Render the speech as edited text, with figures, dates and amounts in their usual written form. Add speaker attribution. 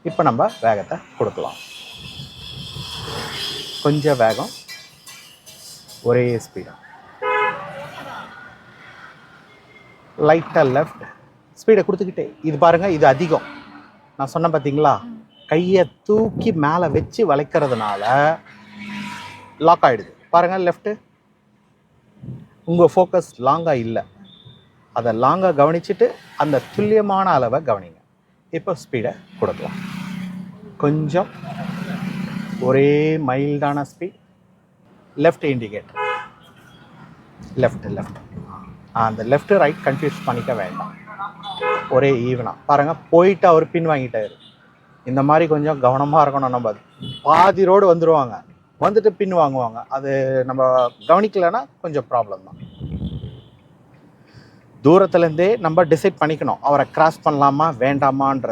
Speaker 1: இப்போ நம்ம வேகத்தை கொடுக்கலாம். கொஞ்சம் வேகம், ஒரே ஸ்பீடாக, லைட்டாக லெஃப்ட், ஸ்பீடை கொடுத்துக்கிட்டே. இது பாருங்கள், இது அதிகம். நான் சொன்னேன் பார்த்தீங்களா, கையை தூக்கி மேலே வச்சு வளைக்கிறதுனால லாக் ஆகிடுது. பாருங்கள், லெஃப்ட்டு உங்கள் ஃபோக்கஸ் லாங்காக இல்லை, அதை லாங்காக கவனிச்சுட்டு அந்த துல்லியமான அளவை கவனிங்க. இப்போ ஸ்பீடை கொடுக்கலாம். கொஞ்சம் ஒரே மைல்டான speed, left indicator, left left. அந்த லெஃப்ட் ரைட் கன்ஃபியூஸ் பண்ணிக்க வேண்டாம், ஒரே ஈவனாக பாருங்கள். போயிட்டு அவர் பின் வாங்கிட்டாரு. இந்த மாதிரி கொஞ்சம் கவனமாக இருக்கணும். நம்ம பாதி ரோடு வந்துடுவாங்க, வந்துட்டு பின் வாங்குவாங்க. அது நம்ம கவனிக்கலைன்னா கொஞ்சம் ப்ராப்ளம் தான். தூரத்துலேருந்தே நம்ம டிசைட் பண்ணிக்கணும் அவரை கிராஸ் பண்ணலாமா வேண்டாமான்றது.